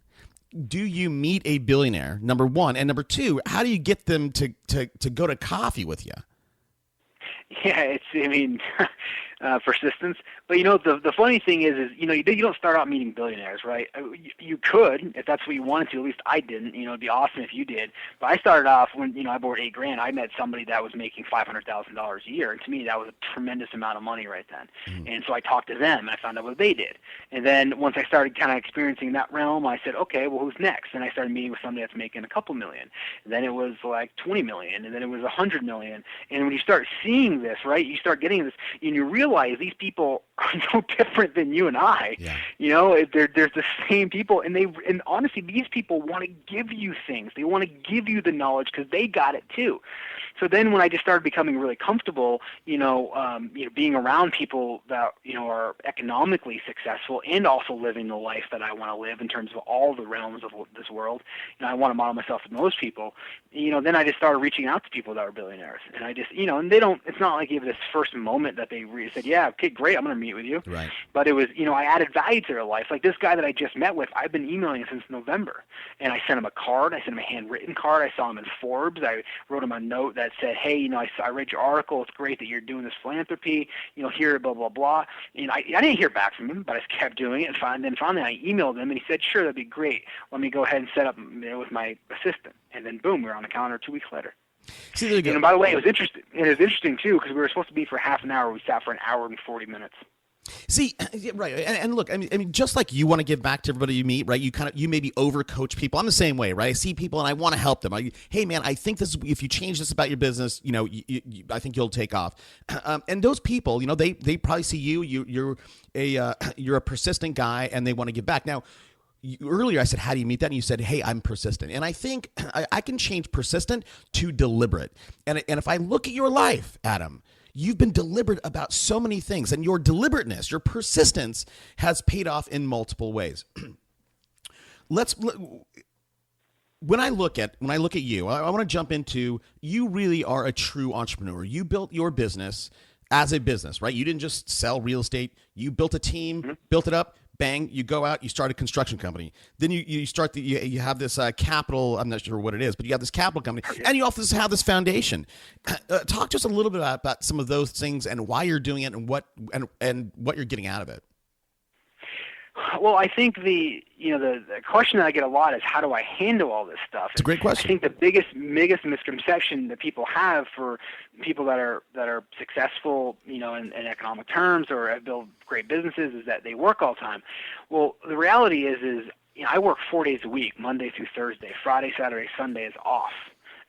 do you meet a billionaire, number one? And number two, how do you get them to go to coffee with you? Yeah, persistence. But the funny thing is you don't start out meeting billionaires, right? You could, if that's what you wanted to. At least I didn't. It'd be awesome if you did. But I started off when I bought $8,000. I met somebody that was making $500,000 a year, and to me that was a tremendous amount of money right then. Mm-hmm. And so I talked to them, and I found out what they did. And then once I started kind of experiencing that realm, I said, okay, well, who's next? And I started meeting with somebody that's making a couple million. And then it was like 20 million, and then it was 100 million. And when you start seeing this, right, you start getting this, and you realize realize these people are no different than you and I. Yeah. There's the same people, and honestly, these people want to give you things. They want to give you the knowledge because they got it too. So then when I just started becoming really comfortable, being around people that, are economically successful and also living the life that I want to live in terms of all the realms of this world, I want to model myself to those people, then I just started reaching out to people that are billionaires. And I just, and it's not like even this first moment that they said, yeah, okay, great, I'm going to meet with you. Right. But it was, I added value to their life. Like this guy that I just met with, I've been emailing since November. And I sent him a card. I sent him a handwritten card. I saw him in Forbes. I wrote him a note that said, hey, I read your article. It's great that you're doing this philanthropy, here, blah, blah, blah. I didn't hear back from him, but I just kept doing it. And then finally I emailed him, and he said, sure, that'd be great. Let me go ahead and set up with my assistant. And then, boom, we were on the calendar 2 weeks later. See, there you go. And by the way, it was interesting. It was interesting, too, because we were supposed to be for half an hour. We sat for an hour and 40 minutes. See, right, and look, I mean, just like you want to give back to everybody you meet, right? You maybe overcoach people. I'm the same way, right? I see people and I want to help them. Hey, man, I think if you change this about your business, I think you'll take off. And those people, they probably see you're a persistent guy, and they want to give back. Now, earlier I said, how do you meet that? And you said, hey, I'm persistent. And I think I can change persistent to deliberate. And if I look at your life, Adam, you've been deliberate about so many things, and your deliberateness, your persistence has paid off in multiple ways. When I look at you, I want to jump into, you really are a true entrepreneur. You built your business as a business, right? You didn't just sell real estate. You built a team, built it up. Bang, you go out, you start a construction company. Then you start you have this capital, I'm not sure what it is, but you have this capital company, and you also have this foundation. Talk to us a little bit about some of those things and why you're doing it, and what you're getting out of it. Well, I think the question that I get a lot is, how do I handle all this stuff? It's a great question. I think the biggest misconception that people have for people that are successful, in economic terms, or have built great businesses, is that they work all the time. Well, the reality is I work 4 days a week, Monday through Thursday. Friday, Saturday, Sunday is off.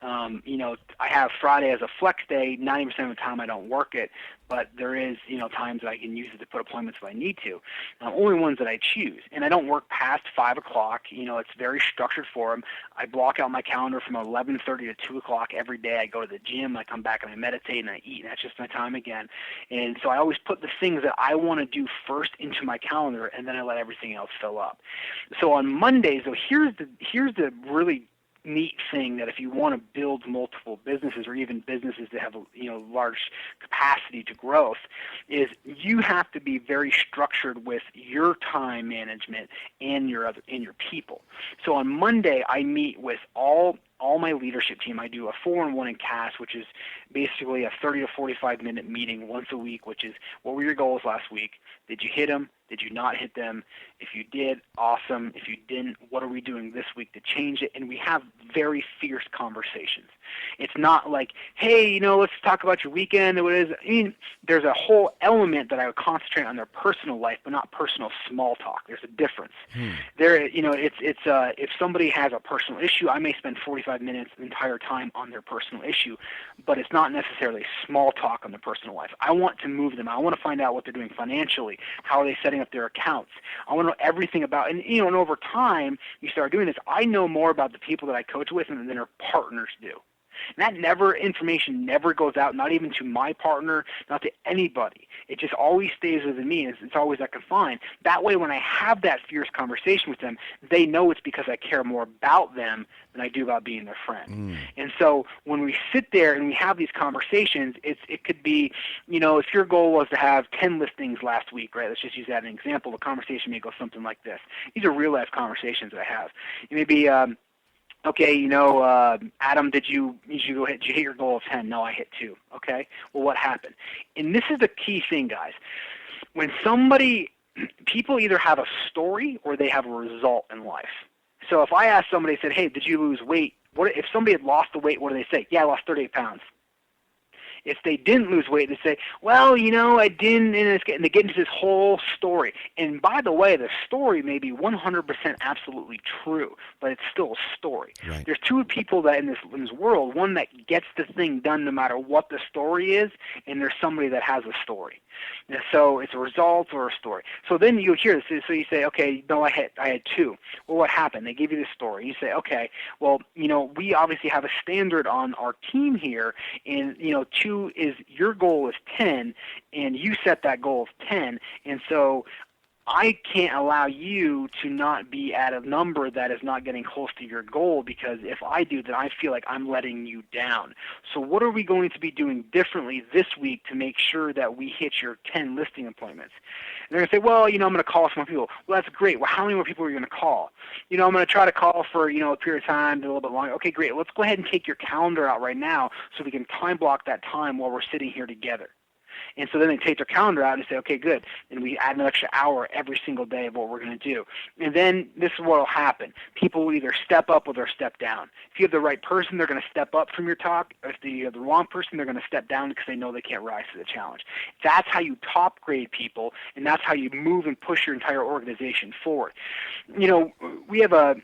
I have Friday as a flex day. 90% of the time I don't work it, but there is, times that I can use it to put appointments if I need to. Only ones that I choose. And I don't work past 5 o'clock. It's very structured for them. I block out my calendar from 11:30 to 2 o'clock every day. I go to the gym, I come back and I meditate and I eat, and that's just my time again. And so I always put the things that I want to do first into my calendar, and then I let everything else fill up. So on Mondays, so here's the really neat thing, that if you want to build multiple businesses, or even businesses that have large capacity to growth, is you have to be very structured with your time management and your people. So on Monday I meet with all my leadership team. I do a 4-on-1 in CAS, which is basically a 30 to 45-minute meeting once a week, which is, what were your goals last week? Did you hit them? Did you not hit them? If you did, awesome. If you didn't, what are we doing this week to change it? And we have very fierce conversations. It's not like, hey, let's talk about your weekend or what it is. I mean, there's a whole element that I would concentrate on their personal life, but not personal small talk. There's a difference. There, if somebody has a personal issue, I may spend 45 minutes the entire time on their personal issue, but it's not necessarily small talk on their personal life. I want to move them. I want to find out what they're doing financially. How are they setting up their accounts? I want to know everything about, and over time you start doing this. I know more about the people that I coach with than their partners do. And that information never goes out, not even to my partner, not to anybody. It just always stays within me, and it's always confined. That way, when I have that fierce conversation with them, they know it's because I care more about them than I do about being their friend. And so when we sit there and we have these conversations, it could be, if your goal was to have 10 listings last week, right? Let's just use that as an example. The conversation may go something like this. These are real-life conversations that I have. It may be, okay, Adam, did you hit your goal of 10? No, I hit 2. Okay, well, what happened? And this is the key thing, guys. When people either have a story or they have a result in life. So if I ask somebody, said, hey, did you lose weight? If somebody had lost the weight, what do they say? Yeah, I lost 38 pounds. If they didn't lose weight, they say, well, I didn't, and they get into this whole story. And by the way, the story may be 100% absolutely true, but it's still a story. Right. There's two people that in this world, one that gets the thing done no matter what the story is, and there's somebody that has a story. And so it's a result or a story. So then you hear this, so you say, okay, no, I had two. Well, what happened? They give you the story. You say, okay, well, we obviously have a standard on our team here, and two is your goal is 10, and you set that goal of 10, and so I can't allow you to not be at a number that is not getting close to your goal, because if I do, then I feel like I'm letting you down. So what are we going to be doing differently this week to make sure that we hit your 10 listing appointments? And they're going to say, well, I'm going to call some more people. Well, that's great. Well, how many more people are you going to call? I'm going to try to call for, a period of time, a little bit longer. Okay, great. Let's go ahead and take your calendar out right now so we can time block that time while we're sitting here together. And so then they take their calendar out and say, okay, good. And we add an extra hour every single day of what we're going to do. And then this is what will happen. People will either step up or they'll step down. If you have the right person, they're going to step up from your talk. If you have the wrong person, they're going to step down because they know they can't rise to the challenge. That's how you top grade people, and that's how you move and push your entire organization forward. We have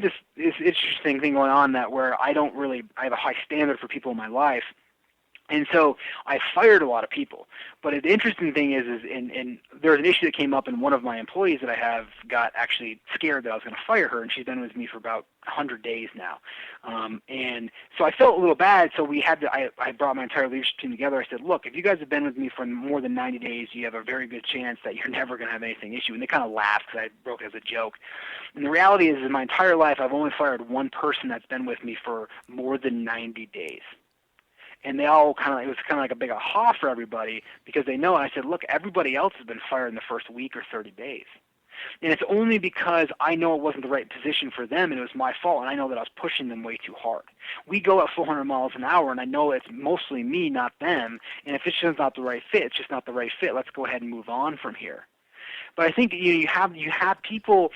this interesting thing going on that where I have a high standard for people in my life. And so I fired a lot of people. But the interesting thing is and there was an issue that came up, and one of my employees that I have got actually scared that I was going to fire her, and she's been with me for about 100 days now. And so I felt a little bad, so I brought my entire leadership team together. I said, look, if you guys have been with me for more than 90 days, you have a very good chance that you're never going to have anything issue. And they kind of laughed because I broke it as a joke. And the reality is, in my entire life, I've only fired one person that's been with me for more than 90 days. And they all it was kind of like a big aha for everybody, because they know. And I said, look, everybody else has been fired in the first week or 30 days. And it's only because I know it wasn't the right position for them, and it was my fault, and I know that I was pushing them way too hard. We go at 400 miles an hour, and I know it's mostly me, not them. And if it's just not the right fit, it's just not the right fit. Let's go ahead and move on from here. But I think you have people,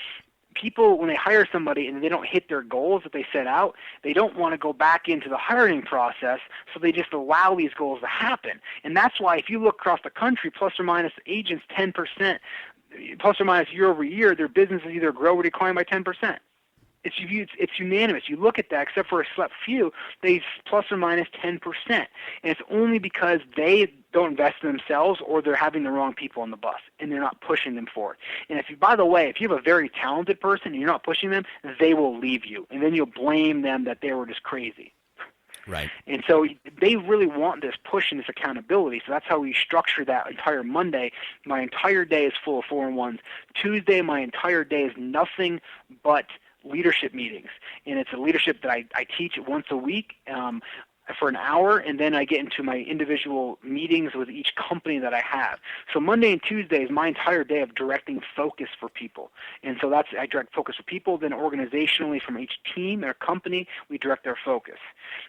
when they hire somebody and they don't hit their goals that they set out, they don't want to go back into the hiring process, so they just allow these goals to happen. And that's why if you look across the country, plus or minus agents 10%, plus or minus year over year, their businesses either grow or decline by 10%. It's unanimous. You look at that, except for a select few, they plus or minus 10%. And it's only because they don't invest in themselves, or they're having the wrong people on the bus and they're not pushing them forward. And by the way, if you have a very talented person and you're not pushing them, they will leave you. And then you'll blame them that they were just crazy. Right. And so they really want this push and this accountability. So that's how we structure that entire Monday. My entire day is full of 4-on-1s. Tuesday, my entire day is nothing but leadership meetings, and it's a leadership that I teach once a week for an hour, and then I get into my individual meetings with each company that I have. So Monday and Tuesday is my entire day of directing focus for people, and so I direct focus for people. Then organizationally, from each team or company, we direct their focus,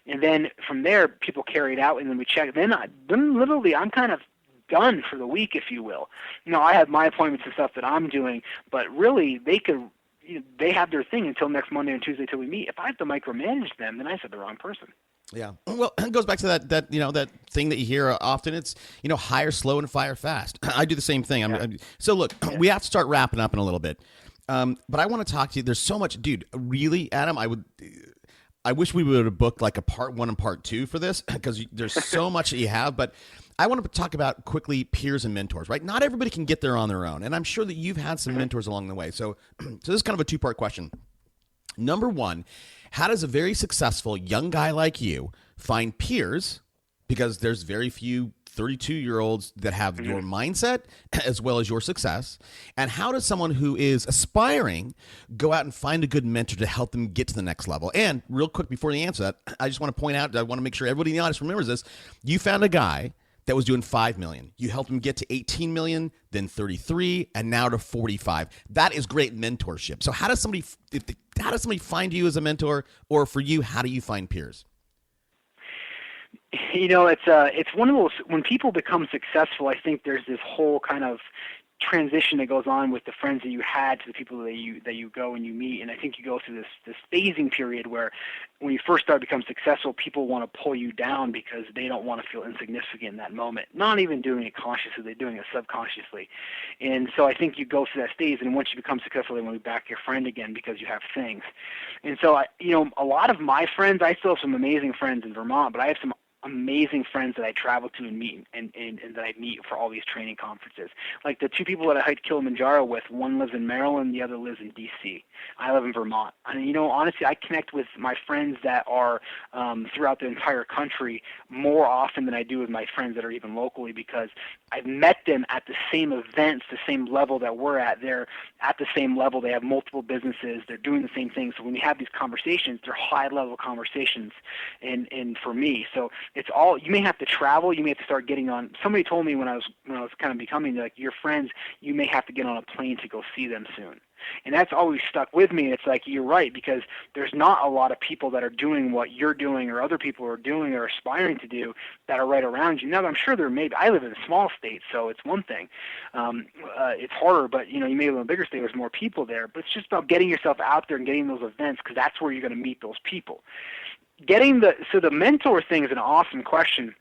and then from there, people carry it out, and then we check. Then literally, I'm kind of done for the week, if you will. I have my appointments and stuff that I'm doing, but really, they have their thing until next Monday and Tuesday till we meet. If I have to micromanage them, then I said the wrong person. Yeah. Well, it goes back to that thing that you hear often. It's, hire slow and fire fast. I do the same thing. So look, we have to start wrapping up in a little bit. But I want to talk to you. There's so much, dude, really, Adam, I wish we would have booked like a part 1 and part 2 for this, because there's so much that you have, but I want to talk about quickly peers and mentors, right? Not everybody can get there on their own. And I'm sure that you've had some mentors along the way. So this is kind of a 2-part question. Number 1, how does a very successful young guy like you find peers? Because there's very few 32-year-olds that have your mindset as well as your success. And how does someone who is aspiring go out and find a good mentor to help them get to the next level? And real quick, before you answer that, I just want to point out, I want to make sure everybody in the audience remembers this. You found a guy that was doing 5 million. You helped him get to 18 million, then 33, and now to 45. That is great mentorship. So how does somebody find you as a mentor, or for you, how do you find peers? It's one of those, when people become successful, I think there's this whole kind of transition that goes on with the friends that you had to the people that you go and you meet. And I think you go through this phasing period where when you first start to become successful, people want to pull you down because they don't want to feel insignificant in that moment. Not even doing it consciously, they're doing it subconsciously. And so I think you go through that stage, and once you become successful, they want to be back your friend again because you have things. And so a lot of my friends, I still have some amazing friends in Vermont, but I have some amazing friends that I travel to and meet and that I meet for all these training conferences. Like the two people that I hiked Kilimanjaro with, one lives in Maryland, the other lives in D.C. I live in Vermont. And, honestly, I connect with my friends that are throughout the entire country more often than I do with my friends that are even locally, because I've met them at the same events, the same level that we're at. They're at the same level. They have multiple businesses. They're doing the same thing. So when we have these conversations, they're high-level conversations and for me. So it's all, you may have to travel. You may have to start getting on. Somebody told me when I was kind of becoming, like, your friends, you may have to get on a plane to go see them soon. And that's always stuck with me. It's like, you're right, because there's not a lot of people that are doing what you're doing or other people are doing or aspiring to do that are right around you. Now, I'm sure there may be. I live in a small state, so it's one thing. It's harder, but, you may live in a bigger state, there's more people there. But it's just about getting yourself out there and getting those events, because that's where you're going to meet those people. So the mentor thing is an awesome question.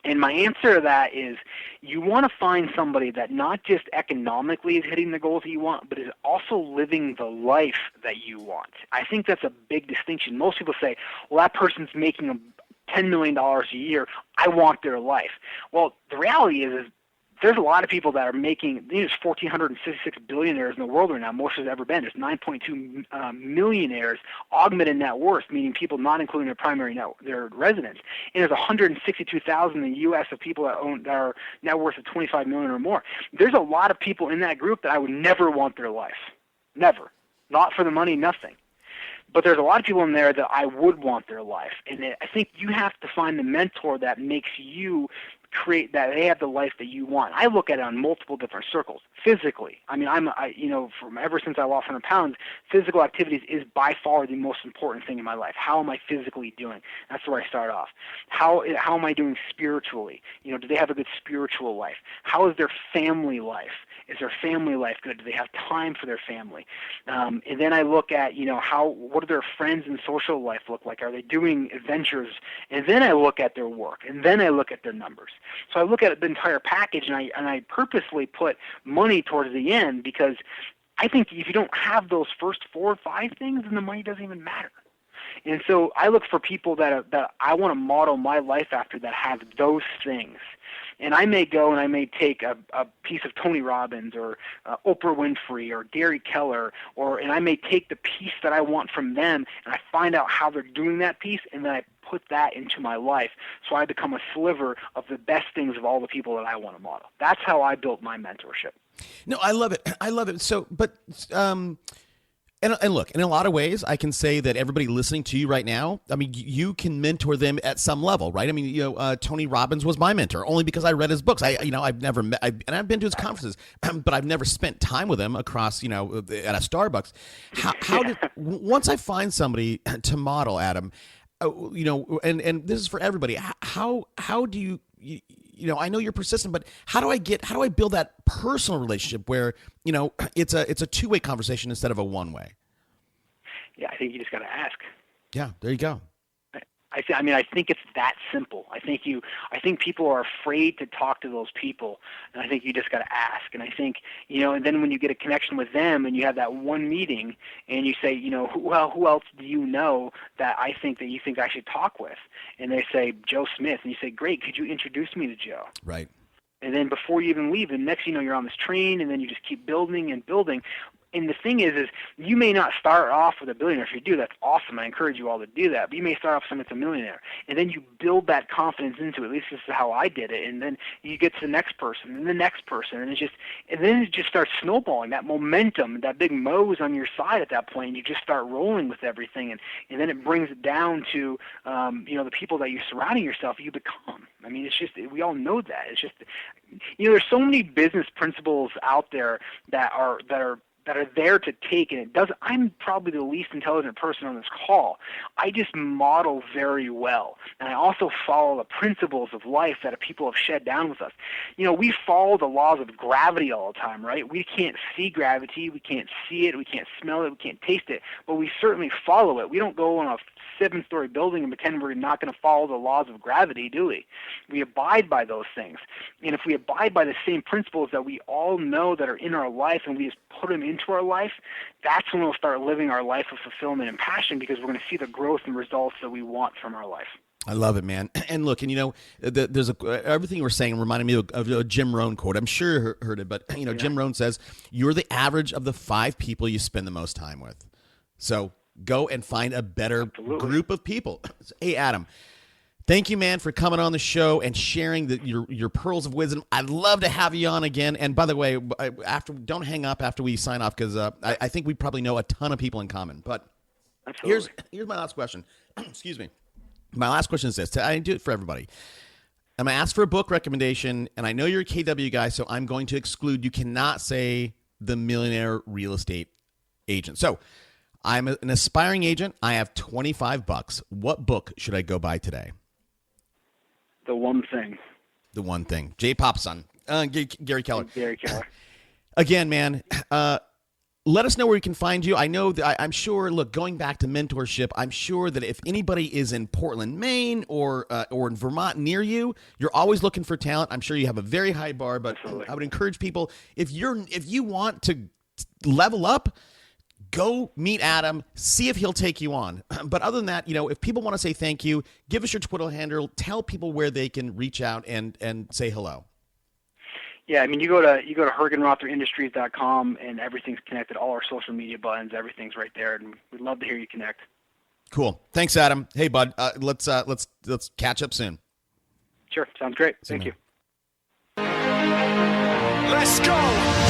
And my answer to that is, you want to find somebody that not just economically is hitting the goals that you want, but is also living the life that you want. I think that's a big distinction. Most people say, well, that person's making $10 million a year. I want their life. Well, the reality is there's a lot of people that are making, there's 1,466 billionaires in the world right now, most there's ever been. There's 9.2 millionaires, augmented net worth, meaning people not including their primary their residence. And there's 162,000 in the U.S. of people that are net worth of 25 million or more. There's a lot of people in that group that I would never want their life. Never. Not for the money, nothing. But there's a lot of people in there that I would want their life. And I think you have to find the mentor that makes you create that, they have the life that you want. I look at it on multiple different circles. Physically, I mean, from ever since I lost 100 pounds, physical activities is by far the most important thing in my life. How am I physically doing? That's where I start off. How am I doing spiritually? Do they have a good spiritual life? How is their family life? Is their family life good? Do they have time for their family? And then I look at, what do their friends and social life look like? Are they doing adventures? And then I look at their work, and then I look at their numbers. So I look at the entire package, and I purposely put money towards the end, because I think if you don't have those first 4 or 5 things, then the money doesn't even matter. And so I look for people that I want to model my life after that have those things. And I may go and I may take a piece of Tony Robbins or Oprah Winfrey or Gary Keller, and I may take the piece that I want from them, and I find out how they're doing that piece, and then I put that into my life, so I become a sliver of the best things of all the people that I want to model. That's how I built my mentorship. No, I love it. I love it. So, but and look, in a lot of ways, I can say that everybody listening to you right now, I mean, you can mentor them at some level, right? I mean, Tony Robbins was my mentor only because I read his books. I've never met, and I've been to his conferences, but I've never spent time with him across, at a Starbucks. How did once I find somebody to model, Adam, and this is for everybody. How do you I know you're persistent, but how do I build that personal relationship where, it's a two-way conversation instead of a one-way? Yeah, I think you just got to ask. Yeah, there you go. I think it's that simple. I think people are afraid to talk to those people, and I think you just got to ask. And I think, and then when you get a connection with them and you have that one meeting and you say, who else do you know that you think I should talk with? And they say, Joe Smith. And you say, great, could you introduce me to Joe? Right. And then before you even leave, the next you're on this train, and then you just keep building and building. And the thing is you may not start off with a billionaire. If you do, that's awesome. I encourage you all to do that. But you may start off with someone that's a millionaire. And then you build that confidence into it. At least this is how I did it. And then you get to the next person and the next person. And then it just starts snowballing. That momentum, that big mo's on your side at that point. And you just start rolling with everything. And then it brings it down to, the people that you're surrounding yourself, you become. I mean, it's just, we all know that. It's just, there's so many business principles out there that are that are there to take, and I'm probably the least intelligent person on this call. I just model very well, and I also follow the principles of life that people have shed down with us. We follow the laws of gravity all the time, right? We can't see gravity, we can't see it, we can't smell it, we can't taste it, but we certainly follow it. We don't go on a 7-story building and pretend we're not going to follow the laws of gravity, do we? We abide by those things. And if we abide by the same principles that we all know that are in our life and we just put them into our life, that's when we'll start living our life of fulfillment and passion, because we're going to see the growth and results that we want from our life. I love it, man. And look, there's everything you were saying reminded me of a Jim Rohn quote. I'm sure you heard it, but Jim Rohn says, "You're the average of the 5 people you spend the most time with." So go and find a better group of people. Hey, Adam, thank you, man, for coming on the show and sharing your pearls of wisdom. I'd love to have you on again. And by the way, don't hang up after we sign off, because I think we probably know a ton of people in common. But here's my last question. Excuse me. My last question is this. I do it for everybody. I'm going to ask for a book recommendation, and I know you're a KW guy, so I'm going to exclude. You cannot say The Millionaire Real Estate Agent. So I'm an aspiring agent. I have $25. What book should I go buy today? The One Thing. The One Thing. Jay Popson. Gary Keller. Gary Keller. Again, man, let us know where we can find you. I know that I'm sure, look, going back to mentorship, I'm sure that if anybody is in Portland, Maine, or in Vermont near you, you're always looking for talent. I'm sure you have a very high bar, but absolutely. I would encourage people, if you want to level up, go meet Adam, see if he'll take you on. But other than that, if people want to say thank you, give us your Twitter handle, tell people where they can reach out and say hello. Yeah, I mean, you go to hergenrotherindustriescom and everything's connected. All our social media buttons, everything's right there, and we'd love to hear you connect. Cool. Thanks, Adam. Hey, bud. Let's catch up soon. Sure. Sounds great. Thank you. Let's go.